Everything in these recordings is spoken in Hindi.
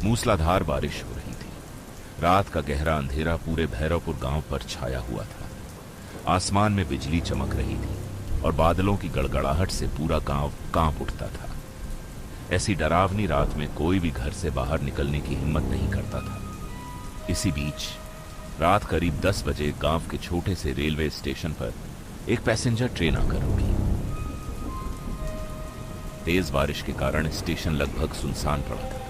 मूसलाधार बारिश हो रही थी। रात का गहरा अंधेरा पूरे भैरवपुर गांव पर छाया हुआ था। आसमान में बिजली चमक रही थी और बादलों की गड़गड़ाहट से पूरा गांव कांप उठता था। ऐसी डरावनी रात में कोई भी घर से बाहर निकलने की हिम्मत नहीं करता था। इसी बीच रात करीब 10 बजे गांव के छोटे से रेलवे स्टेशन पर एक पैसेंजर ट्रेन आकर रुकी। तेज बारिश के कारण स्टेशन लगभग सुनसान पड़ा था।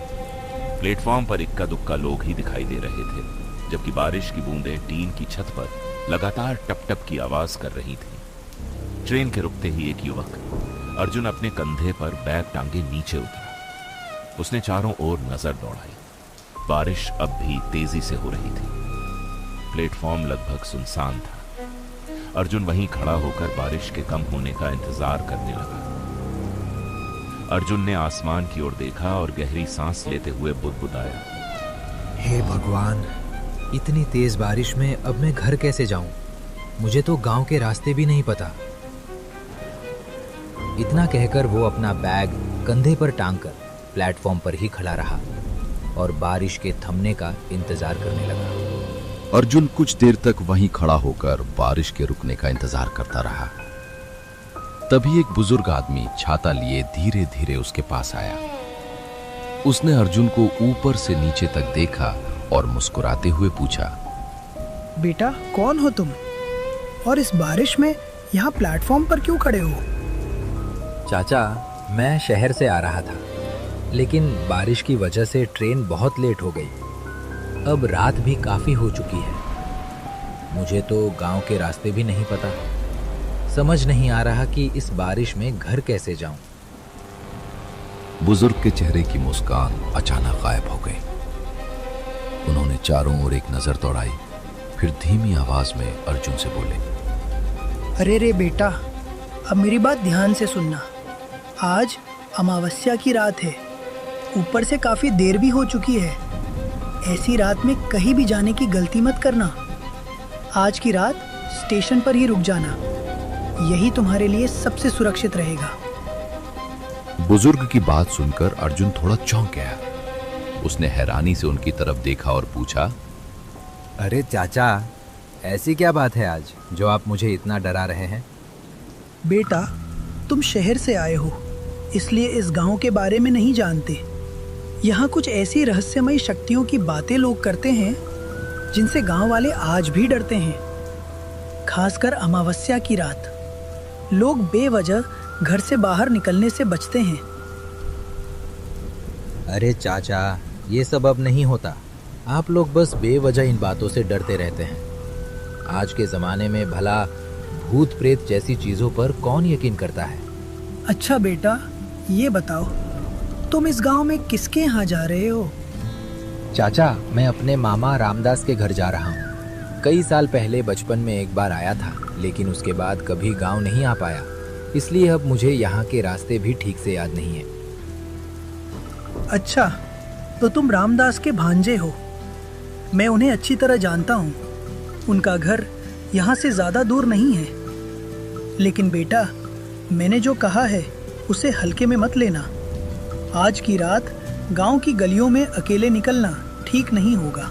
प्लेटफॉर्म पर इक्का दुक्का लोग ही दिखाई दे रहे थे, जबकि बारिश की बूंदें टीन की छत पर लगातार टप टप की आवाज कर रही थी। ट्रेन के रुकते ही एक युवक अर्जुन अपने कंधे पर बैग टांगे नीचे उतरा। उसने चारों ओर नजर दौड़ाई। बारिश अब भी तेजी से हो रही थी। प्लेटफॉर्म लगभग सुनसान था। अर्जुन वहीं खड़ा होकर बारिश के कम होने का इंतजार करने लगा। अर्जुन ने आसमान की ओर देखा और गहरी सांस लेते हुए बुदबुदाया, हे भगवान, इतनी तेज बारिश में अब मैं घर कैसे जाऊं? मुझे तो गांव के रास्ते भी नहीं पता। इतना कहकर वो अपना बैग कंधे पर टांगकर प्लेटफॉर्म पर ही खड़ा रहा और बारिश के थमने का इंतजार करने लगा। अर्जुन कुछ देर तक वहीं खड़ा होकर बारिश के रुकने का इंतजार करता रहा। तभी एक बुजुर्ग आदमी छाता लिए धीरे धीरे उसके पास आया। उसने अर्जुन को ऊपर से नीचे तक देखा और मुस्कुराते हुए पूछा, बेटा, कौन हो तुम और इस बारिश में यहाँ प्लेटफॉर्म पर क्यों खड़े हो? चाचा, मैं शहर से आ रहा था, लेकिन बारिश की वजह से ट्रेन बहुत लेट हो गई। अब रात भी काफी हो चुकी है। मुझे तो गांव के रास्ते भी नहीं पता। समझ नहीं आ रहा कि इस बारिश में घर कैसे जाऊं। बुजुर्ग के चेहरे की मुस्कान अचानक गायब हो गई। उन्होंने चारों ओर एक नजर दौड़ाई, फिर धीमी आवाज में अर्जुन से बोले, अरे रे बेटा, अब मेरी बात ध्यान से सुनना। आज अमावस्या की रात है, ऊपर से काफी देर भी हो चुकी है। ऐसी रात में कहीं भी जाने की गलती मत करना। आज की रात स्टेशन पर ही रुक जाना, यही तुम्हारे लिए सबसे सुरक्षित रहेगा। बुजुर्ग की बात सुनकर अर्जुन थोड़ा चौंक गया। उसने हैरानी से उनकी तरफ देखा और पूछा, अरे चाचा, ऐसी क्या बात है आज जो आप मुझे इतना डरा रहे हैं? बेटा, तुम शहर से आए हो, इसलिए इस गांव के बारे में नहीं जानते। यहाँ कुछ ऐसी रहस्यमयी शक्तियों की बातें लोग करते हैं जिनसे गांव वाले आज भी डरते हैं। खासकर अमावस्या की रात लोग बेवजह घर से बाहर निकलने से बचते हैं। अरे चाचा, ये सब अब नहीं होता। आप लोग बस बेवजह इन बातों से डरते रहते हैं। आज के ज़माने में भला भूत प्रेत जैसी चीज़ों पर कौन यकीन करता है? अच्छा बेटा, ये बताओ, तुम इस गांव में किसके यहाँ जा रहे हो? चाचा, मैं अपने मामा रामदास के घर जा रहा हूँ। कई साल पहले बचपन में एक बार आया था, लेकिन उसके बाद कभी गांव नहीं आ पाया, इसलिए अब मुझे यहाँ के रास्ते भी ठीक से याद नहीं है। अच्छा, तो तुम रामदास के भांजे हो। मैं उन्हें अच्छी तरह जानता हूँ। उनका घर यहाँ से ज़्यादा दूर नहीं है। लेकिन बेटा, मैंने जो कहा है उसे हल्के में मत लेना। आज की रात गांव की गलियों में अकेले निकलना ठीक नहीं होगा।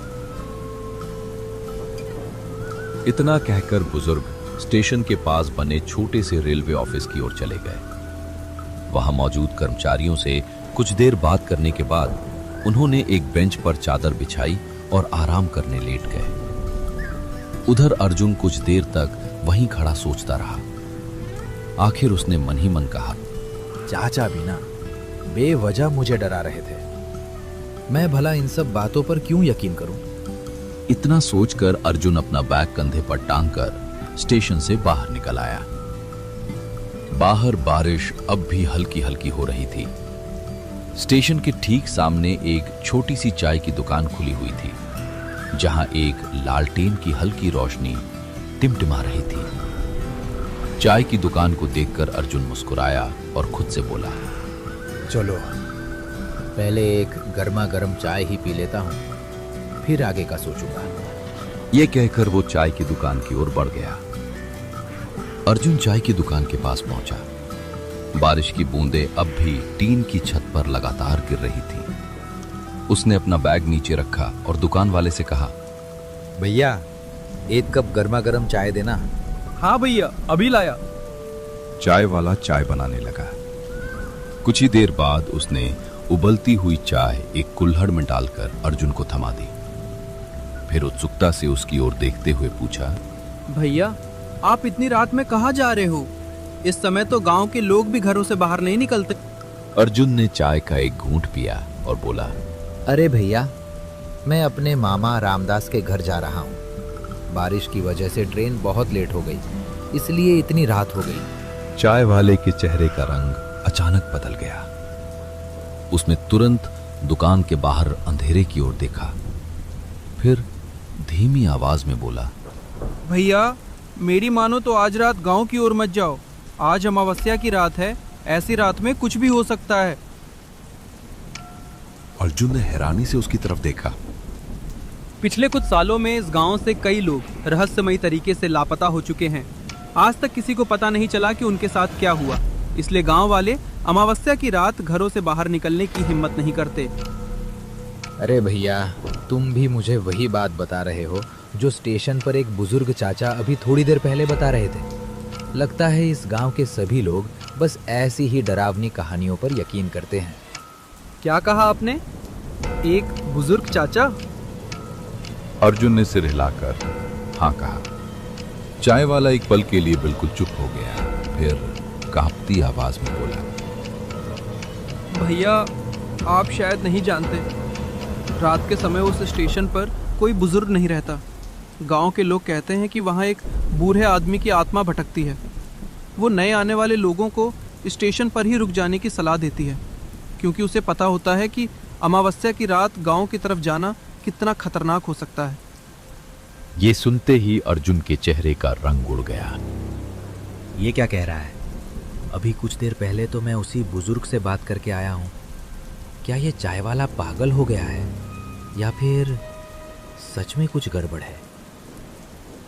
इतना कहकर बुजुर्ग स्टेशन के पास बने छोटे से रेलवे ऑफिस की ओर चले गए। वहां मौजूद कर्मचारियों से कुछ देर बात करने के बाद उन्होंने एक बेंच पर चादर बिछाई और आराम करने लेट गए। उधर अर्जुन कुछ देर तक वहीं खड़ा सोचता रहा। आखिर उसने मन ही मन कहा, चाचा भी ना बेवजह मुझे डरा रहे थे। मैं भला इन सब बातों पर क्यों यकीन करूं? इतना सोचकर अर्जुन अपना बैग कंधे पर टांगकर स्टेशन से बाहर निकल आया। बाहर बारिश अब भी हल्की हल्की हो रही थी। स्टेशन के ठीक सामने एक छोटी सी चाय की दुकान खुली हुई थी, जहां एक लालटेन की हल्की रोशनी टिमटिमा रही थी। चाय की दुकान को देखकर अर्जुन मुस्कुराया और खुद से बोला, चलो पहले एक गर्मा गर्म चाय ही पी लेता हूँ, फिर आगे का सोचूंगा। यह कहकर वो चाय की दुकान की ओर बढ़ गया। अर्जुन चाय की दुकान के पास पहुंचा। बारिश की बूंदें अब भी टीन की छत पर लगातार गिर रही थी। उसने अपना बैग नीचे रखा और दुकान वाले से कहा, भैया एक कप गर्मा गर्म चाय देना। हाँ भैया, अभी लाया। चाय वाला चाय बनाने लगा। कुछ ही देर बाद उसने उबलती हुई चाय एक कुल्हड़ में डालकर अर्जुन को थमा दी। फिर उत्सुकता से उसकी ओर देखते हुए पूछा, भैया आप इतनी रात में कहाँ जा रहे हो? इस समय तो गांव के लोग भी घरों से बाहर नहीं निकलते। अर्जुन ने चाय का एक घूंट पिया और बोला, अरे भैया, मैं अपने मामा रामदास के घर जा रहा हूँ। बारिश की वजह से ट्रेन बहुत लेट हो गई, इसलिए इतनी रात हो गई। चाय वाले के चेहरे का रंग अचानक बदल गया। उसने तुरंत दुकान के बाहर अंधेरे की ओर देखा, फिर धीमी आवाज में बोला, भैया मेरी मानो तो आज रात गांव की ओर मत जाओ। आज अमावस्या की रात है, ऐसी रात में कुछ भी हो सकता है। अर्जुन ने हैरानी से उसकी तरफ देखा। पिछले कुछ सालों में इस गांव से कई लोग रहस्यमयी तरीके से लापता हो चुके हैं। आज तक किसी को पता नहीं चला कि उनके साथ क्या हुआ, इसलिए गांव वाले अमावस्या की रात घरों से बाहर निकलने की हिम्मत नहीं करते। अरे भैया, तुम भी मुझे वही बात बता रहे हो जो स्टेशन पर एक बुजुर्ग चाचा अभी थोड़ी देर पहले बता रहे थे। लगता है इस गांव के सभी लोग बस ऐसी ही डरावनी कहानियों पर यकीन करते हैं। क्या कहा आपने? एक बुजुर्ग चाचा? अर्जुन ने सिर हिलाकर हाँ कहा। चाय वाला एक पल के लिए बिल्कुल चुप हो गया, फिर कांपती आवाज में बोला, भैया आप शायद नहीं जानते, रात के समय उस स्टेशन पर कोई बुजुर्ग नहीं रहता। गांव के लोग कहते हैं कि वहाँ एक बूढ़े आदमी की आत्मा भटकती है। वो नए आने वाले लोगों को स्टेशन पर ही रुक जाने की सलाह देती है, क्योंकि उसे पता होता है कि अमावस्या की रात गांव की तरफ जाना कितना खतरनाक हो सकता है। ये सुनते ही अर्जुन के चेहरे का रंग उड़ गया। ये क्या कह रहा है? अभी कुछ देर पहले तो मैं उसी बुजुर्ग से बात करके आया हूँ। क्या ये चाय वाला पागल हो गया है या फिर सच में कुछ गड़बड़ है?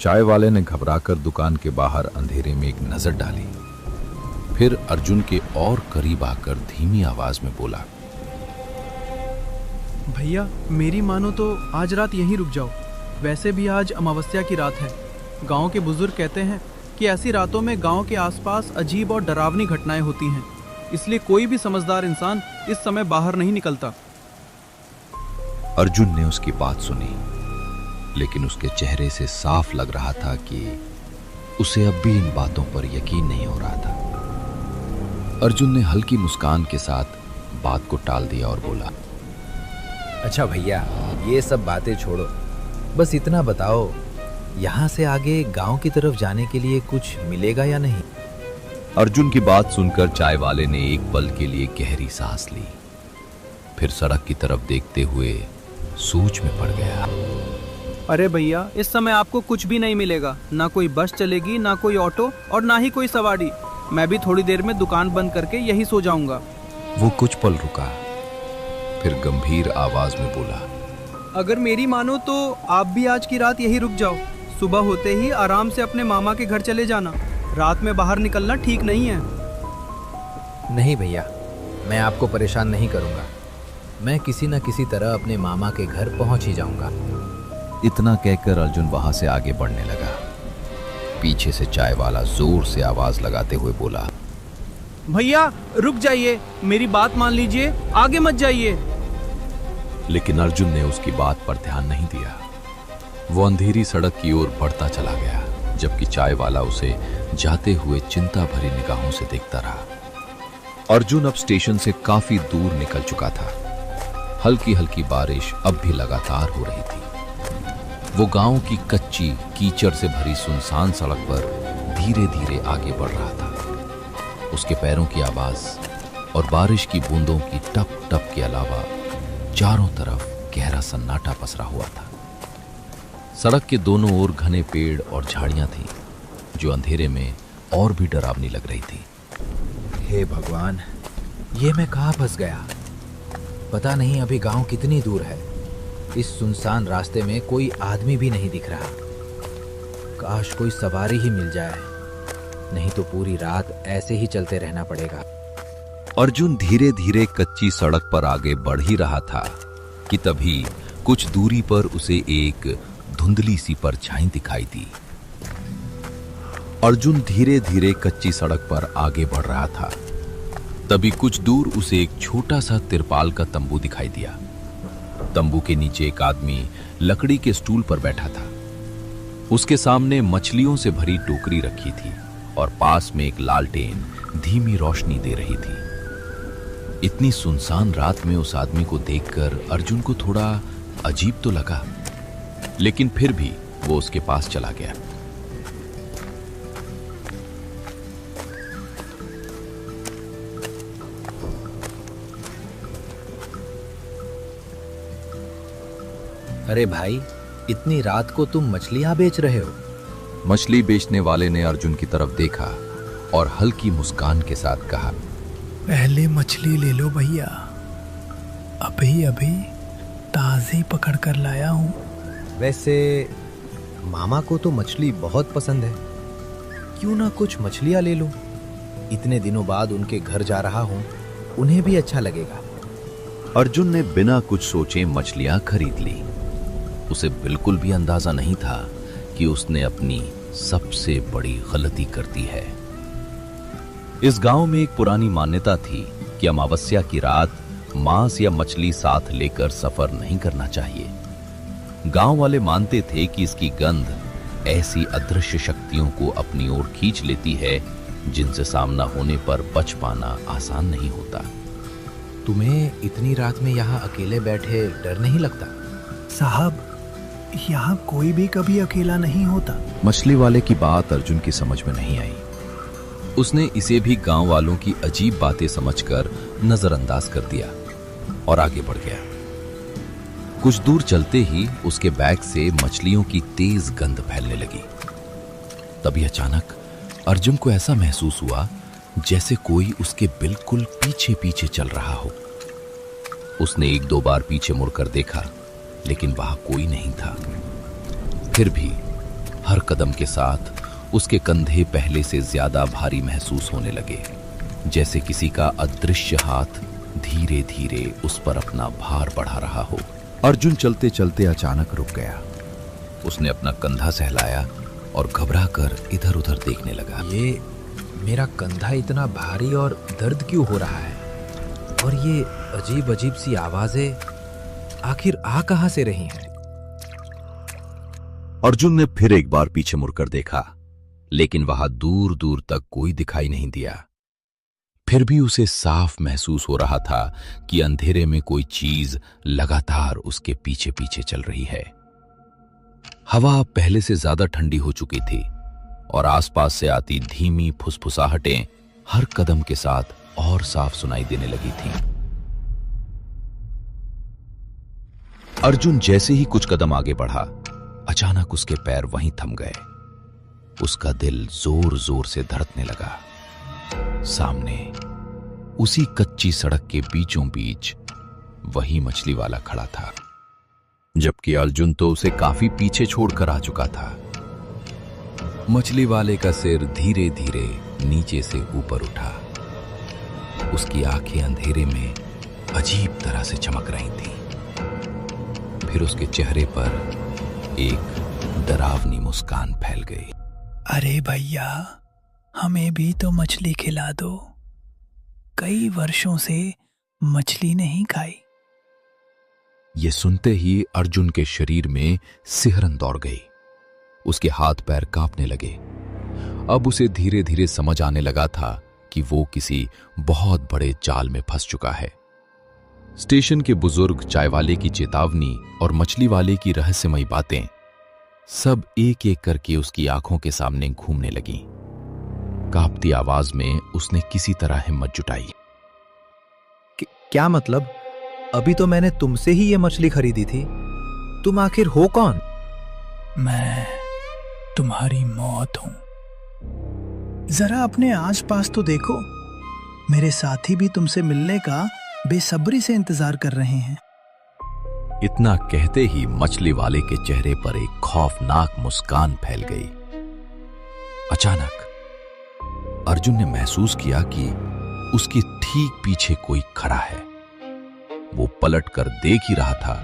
चाय वाले ने घबराकर दुकान के बाहर अंधेरे में एक नजर डाली, फिर अर्जुन के और करीब आकर धीमी आवाज में बोला, भैया मेरी मानो तो आज रात यहीं रुक जाओ। वैसे भी आज अमावस्या की रात है। गांव के बुजुर्ग कहते हैं कि ऐसी रातों में गांव के आसपास अजीब और डरावनी घटनाएं होती हैं, इसलिए कोई भी समझदार इंसान इस समय बाहर नहीं निकलता। अर्जुन ने उसकी बात सुनी, लेकिन उसके चेहरे से साफ लग रहा था कि उसे अब भी इन बातों पर यकीन नहीं हो रहा था। अर्जुन ने हल्की मुस्कान के साथ बात को टाल दिया और बोला, अच्छा भैया, ये सब बातें छोड़ो, बस इतना बताओ, यहाँ से आगे गांव की तरफ जाने के लिए कुछ मिलेगा या नहीं? अर्जुन की बात सुनकर चाय वाले ने एक पल के लिए गहरी सांस ली, फिर सड़क की तरफ देखते हुए सोच में पड़ गया। अरे भैया, इस समय आपको कुछ भी नहीं मिलेगा। ना कोई बस चलेगी, ना कोई ऑटो और ना ही कोई सवारी। मैं भी थोड़ी देर में दुकान बंद करके यही सो जाऊंगा। वो कुछ पल रुका, फिर गंभीर आवाज में बोला, अगर मेरी मानो तो आप भी आज की रात यही रुक जाओ। सुबह होते ही आराम से अपने मामा के घर चले जाना। रात में बाहर निकलना ठीक नहीं है। नहीं भैया, मैं आपको परेशान नहीं करूंगा। मैं किसी न किसी तरह अपने मामा के घर पहुंच ही जाऊंगा। इतना कहकर अर्जुन वहां से आगे बढ़ने लगा। पीछे से चाय वाला जोर से आवाज लगाते हुए बोला, भैया रुक जाइए, मेरी बात मान लीजिए, आगे मत जाइए। लेकिन अर्जुन ने उसकी बात पर ध्यान नहीं दिया। वो अंधेरी सड़क की ओर बढ़ता चला गया, जबकि चाय वाला उसे जाते हुए चिंता भरी निगाहों से देखता रहा। अर्जुन अब स्टेशन से काफी दूर निकल चुका था। हल्की हल्की बारिश अब भी लगातार हो रही थी। वो गांव की कच्ची कीचड़ से भरी सुनसान सड़क पर धीरे धीरे आगे बढ़ रहा था। उसके पैरों की आवाज और बारिश की बूंदों की टप टप के अलावा चारों तरफ गहरा सन्नाटा पसरा हुआ था। सड़क के दोनों ओर घने पेड़ और झाड़ियां थीं, जो अंधेरे में और भी डरावनी लग रही थी। हे भगवान, ये मैं कहाँ फंस गया? पता नहीं अभी गांव कितनी दूर है। इस सुनसान रास्ते में कोई आदमी भी नहीं दिख रहा। काश कोई सवारी ही मिल जाए, नहीं तो पूरी रात ऐसे ही चलते रहना पड़ेगा। अर्जुन धीरे धीरे कच्ची सड़क पर आगे बढ़ ही रहा था कि तभी कुछ दूरी पर उसे एक धुंधली सी परछाई दिखाई दी। अर्जुन धीरे धीरे कच्ची सड़क पर आगे बढ़ रहा था। तभी कुछ दूर उसे एक छोटा सा तिरपाल का तंबू दिखाई दिया। तंबू के नीचे एक आदमी लकड़ी के स्टूल पर बैठा था। उसके सामने मछलियों से भरी टोकरी रखी थी और पास में एक लालटेन धीमी रोशनी दे रही थी। इतनी सुनसान रात में उस आदमी को देखकर अर्जुन को थोड़ा अजीब तो लगा, लेकिन फिर भी वो उसके पास चला गया। अरे भाई, इतनी रात को तुम मछलियां बेच रहे हो? मछली बेचने वाले ने अर्जुन की तरफ देखा और हल्की मुस्कान के साथ कहा, पहले मछली ले लो भैया, अभी अभी ताज़ी पकड़ कर लाया हूँ। वैसे मामा को तो मछली बहुत पसंद है, क्यों ना कुछ मछलियां ले लूं? इतने दिनों बाद उनके घर जा रहा हूं, उन्हें भी अच्छा लगेगा। अर्जुन ने बिना कुछ सोचे मछलियां खरीद ली। उसे बिल्कुल भी अंदाजा नहीं था कि उसने अपनी सबसे बड़ी गलती कर दी है। इस गांव में एक पुरानी मान्यता थी कि अमावस्या की रात मांस या मछली साथ लेकर सफर नहीं करना चाहिए। गांव वाले मानते थे कि इसकी गंध ऐसी अदृश्य शक्तियों को अपनी ओर खींच लेती है जिनसे सामना होने पर बच पाना आसान नहीं होता। तुम्हें इतनी रात में यहाँ अकेले बैठे डर नहीं लगता? साहब, यहाँ कोई भी कभी अकेला नहीं होता। मछली वाले की बात अर्जुन की समझ में नहीं आई। उसने इसे भी गांव वालों की अजीब बातें समझकर नजरअंदाज कर दिया और आगे बढ़ गया। कुछ दूर चलते ही उसके बैग से मछलियों की तेज गंध फैलने लगी। तभी अचानक अर्जुन को ऐसा महसूस हुआ जैसे कोई उसके बिल्कुल पीछे पीछे चल रहा हो। उसने एक दो बार पीछे मुड़कर देखा, लेकिन वहां कोई नहीं था। फिर भी हर कदम के साथ उसके कंधे पहले से ज्यादा भारी महसूस होने लगे, जैसे किसी का अदृश्य हाथ धीरे धीरे उस पर अपना भार बढ़ा रहा हो। अर्जुन चलते चलते अचानक रुक गया। उसने अपना कंधा सहलाया और घबराकर इधर उधर देखने लगा। ये मेरा कंधा इतना भारी और दर्द क्यों हो रहा है? और ये अजीब अजीब सी आवाजें आखिर आ कहां से रही हैं? अर्जुन ने फिर एक बार पीछे मुड़कर देखा, लेकिन वहां दूर दूर तक कोई दिखाई नहीं दिया। फिर भी उसे साफ महसूस हो रहा था कि अंधेरे में कोई चीज लगातार उसके पीछे पीछे चल रही है। हवा पहले से ज्यादा ठंडी हो चुकी थी और आसपास से आती धीमी फुसफुसाहटें हर कदम के साथ और साफ सुनाई देने लगी थीं। अर्जुन जैसे ही कुछ कदम आगे बढ़ा, अचानक उसके पैर वहीं थम गए। उसका दिल जोर जोर से धड़कने लगा। सामने उसी कच्ची सड़क के बीचों बीच वही मछली वाला खड़ा था, जबकि अर्जुन तो उसे काफी पीछे छोड़कर आ चुका था। मछली वाले का सिर धीरे धीरे नीचे से ऊपर उठा। उसकी आंखें अंधेरे में अजीब तरह से चमक रही थीं। फिर उसके चेहरे पर एक डरावनी मुस्कान फैल गई। अरे भैया, हमें भी तो मछली खिला दो, कई वर्षों से मछली नहीं खाई। ये सुनते ही अर्जुन के शरीर में सिहरन दौड़ गई। उसके हाथ पैर कांपने लगे। अब उसे धीरे धीरे समझ आने लगा था कि वो किसी बहुत बड़े जाल में फंस चुका है। स्टेशन के बुजुर्ग, चाय वाले की चेतावनी और मछली वाले की रहस्यमयी बातें सब एक एक करके उसकी आंखों के सामने घूमने लगी। कांपती आवाज में उसने किसी तरह हिम्मत जुटाई। क्या मतलब? अभी तो मैंने तुमसे ही ये मछली खरीदी थी। तुम आखिर हो कौन? मैं तुम्हारी मौत हूं। जरा अपने आसपास तो देखो, मेरे साथी भी तुमसे मिलने का बेसब्री से इंतजार कर रहे हैं। इतना कहते ही मछली वाले के चेहरे पर एक खौफनाक मुस्कान फैल गई। अचानक अर्जुन ने महसूस किया कि उसके ठीक पीछे कोई खड़ा है। वो पलट कर देख ही रहा था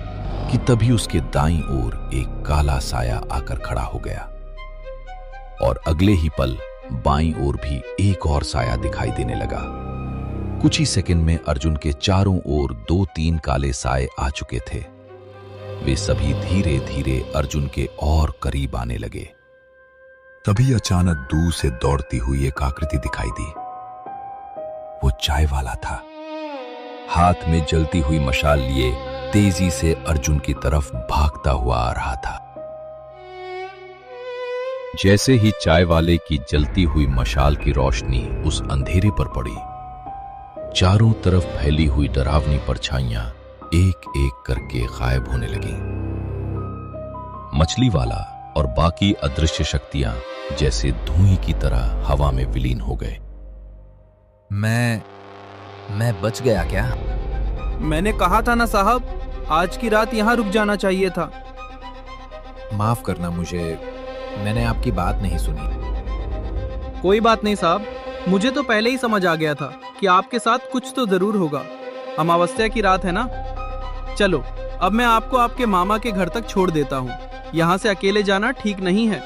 कि तभी उसके दाईं ओर एक काला साया आकर खड़ा हो गया और अगले ही पल बाईं ओर भी एक और साया दिखाई देने लगा। कुछ ही सेकंड में अर्जुन के चारों ओर 2-3 काले साए आ चुके थे। वे सभी धीरे धीरे अर्जुन के और करीब आने लगे। तभी अचानक दूर से दौड़ती हुई एक आकृति दिखाई दी। वो चाय वाला था। हाथ में जलती हुई मशाल लिए तेजी से अर्जुन की तरफ भागता हुआ आ रहा था। जैसे ही चाय वाले की जलती हुई मशाल की रोशनी उस अंधेरे पर पड़ी, चारों तरफ फैली हुई डरावनी परछाइयां एक एक करके गायब होने लगी। मछली वाला और बाकी अदृश्य शक्तियां जैसे धुएं की तरह हवा में विलीन हो गए। मैं बच गया क्या? मैंने कहा था ना साहब, आज की रात यहाँ रुक जाना चाहिए था। माफ करना मुझे, मैंने आपकी बात नहीं सुनी। कोई बात नहीं साहब, मुझे तो पहले ही समझ आ गया था कि आपके साथ कुछ तो जरूर होगा। अमावस्या की रात है ना। चलो अब मैं आपको आपके मामा के घर तक छोड़ देता हूँ। यहाँ से अकेले जाना ठीक नहीं है।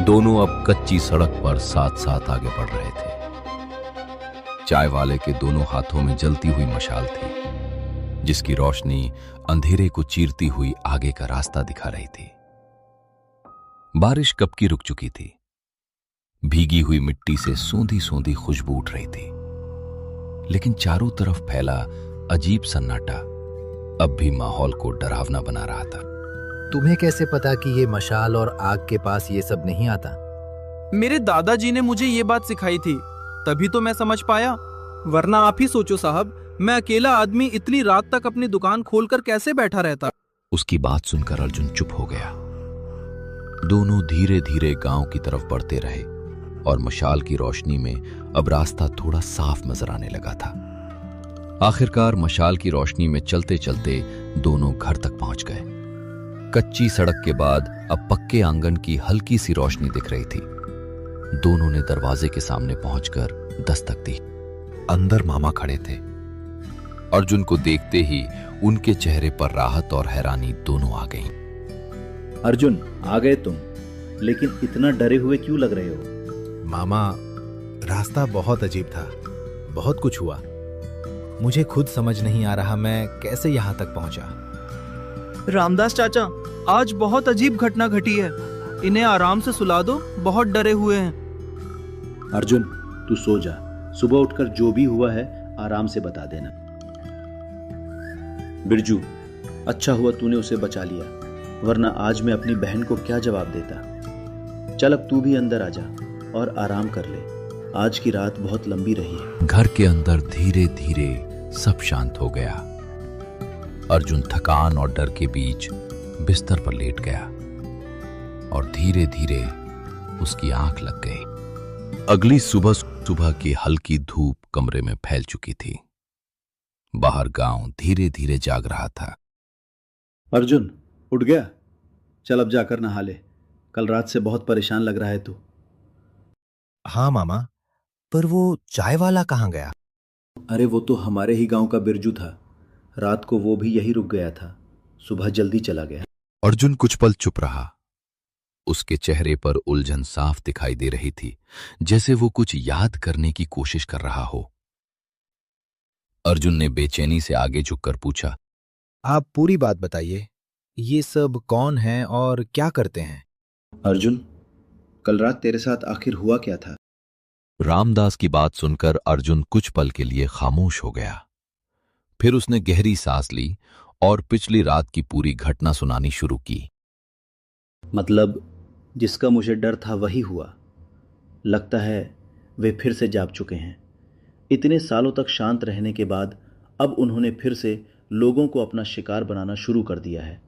दोनों अब कच्ची सड़क पर साथ साथ आगे बढ़ रहे थे। चाय वाले के दोनों हाथों में जलती हुई मशाल थी, जिसकी रोशनी अंधेरे को चीरती हुई आगे का रास्ता दिखा रही थी। बारिश कब की रुक चुकी थी। भीगी हुई मिट्टी से सोंधी सोंधी खुशबू उठ रही थी, लेकिन चारों तरफ फैला अजीब सन्नाटा अब भी माहौल को डरावना बना रहा था। तुम्हें कैसे पता कि ये मशाल और आग के पास ये सब नहीं आता? मेरे दादाजी ने मुझे ये बात सिखाई थी, तभी तो मैं समझ पाया। वरना आप ही सोचो साहब, मैं अकेला आदमी इतनी रात तक अपनी दुकान खोलकर कैसे बैठा रहता। उसकी बात सुनकर अर्जुन चुप हो गया। दोनों धीरे धीरे गांव की तरफ बढ़ते रहे और मशाल की रोशनी में अब रास्ता थोड़ा साफ नजर आने लगा था। आखिरकार मशाल की रोशनी में चलते चलते दोनों घर तक पहुंच गए। कच्ची सड़क के बाद अब पक्के आंगन की हल्की सी रोशनी दिख रही थी। दोनों ने दरवाजे के सामने पहुंचकर दस्तक दी। अंदर मामा खड़े थे। अर्जुन को देखते ही उनके चेहरे पर राहत और हैरानी दोनों आ गईं। अर्जुन, आ गए तुम, लेकिन इतना डरे हुए क्यों लग रहे हो? मामा, रास्ता बहुत अजीब था, बहुत कुछ हुआ। मुझे खुद समझ नहीं आ रहा मैं कैसे यहाँ तक पहुँचा। रामदास चाचा, आज बहुत अजीब घटना घटी है। इन्हें आराम से सुला दो, बहुत डरे हुए हैं। अर्जुन, तू सो जा। सुबह उठकर जो भी हुआ है आराम से बता देना। बिरजू, अच्छा हुआ तूने उसे बचा लिया, वरना आज मैं अपनी बहन को क्या जवाब देता। चल अब तू भी अंदर आ जा और आराम कर ले। आज की रात बहुत लंबी रही है। घर के अंदर धीरे धीरे सब शांत हो गया। अर्जुन थकान और डर के बीच बिस्तर पर लेट गया और धीरे धीरे उसकी आंख लग गई। अगली सुबह सुबह की हल्की धूप कमरे में फैल चुकी थी। बाहर गांव धीरे धीरे जाग रहा था। अर्जुन, उठ गया? चल अब जाकर नहा ले। कल रात से बहुत परेशान लग रहा है तू। हाँ मामा, पर वो चाय वाला कहाँ गया? अरे वो तो हमारे ही गांव का बिरजू था। रात को वो भी यही रुक गया था, सुबह जल्दी चला गया। अर्जुन कुछ पल चुप रहा। उसके चेहरे पर उलझन साफ दिखाई दे रही थी, जैसे वो कुछ याद करने की कोशिश कर रहा हो। अर्जुन ने बेचैनी से आगे झुककर पूछा, आप पूरी बात बताइए। ये सब कौन है और क्या करते हैं? अर्जुन, कल रात तेरे साथ आखिर हुआ क्या था? रामदास की बात सुनकर अर्जुन कुछ पल के लिए खामोश हो गया। फिर उसने गहरी सांस ली और पिछली रात की पूरी घटना सुनानी शुरू की। मतलब जिसका मुझे डर था वही हुआ। लगता है वे फिर से जाग चुके हैं। इतने सालों तक शांत रहने के बाद अब उन्होंने फिर से लोगों को अपना शिकार बनाना शुरू कर दिया है।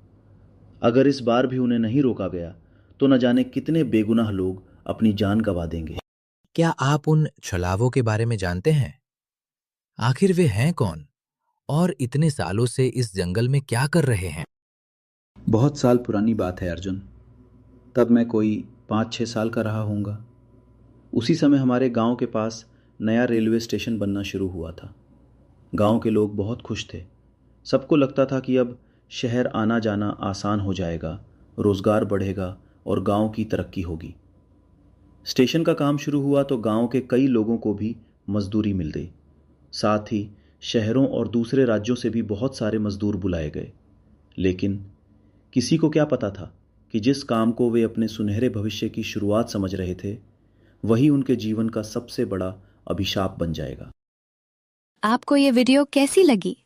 अगर इस बार भी उन्हें नहीं रोका गया तो न जाने कितने बेगुनाह लोग अपनी जान गंवा देंगे। क्या आप उन छलावों के बारे में जानते हैं? आखिर वे हैं कौन और इतने सालों से इस जंगल में क्या कर रहे हैं? बहुत साल पुरानी बात है अर्जुन। तब मैं कोई 5-6 साल का रहा होऊंगा। उसी समय हमारे गांव के पास नया रेलवे स्टेशन बनना शुरू हुआ था। गांव के लोग बहुत खुश थे। सबको लगता था कि अब शहर आना जाना आसान हो जाएगा, रोजगार बढ़ेगा और गांव की तरक्की होगी। स्टेशन का काम शुरू हुआ तो गांव के कई लोगों को भी मजदूरी मिल गई। साथ ही शहरों और दूसरे राज्यों से भी बहुत सारे मजदूर बुलाए गए। लेकिन किसी को क्या पता था कि जिस काम को वे अपने सुनहरे भविष्य की शुरुआत समझ रहे थे, वही उनके जीवन का सबसे बड़ा अभिशाप बन जाएगा। आपको ये वीडियो कैसी लगी?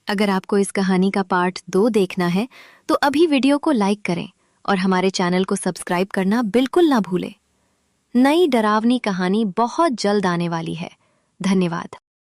अगर आपको इस कहानी का पार्ट 2 देखना है तो अभी वीडियो को लाइक करें और हमारे चैनल को सब्सक्राइब करना बिल्कुल ना भूलें। नई डरावनी कहानी बहुत जल्द आने वाली है। धन्यवाद।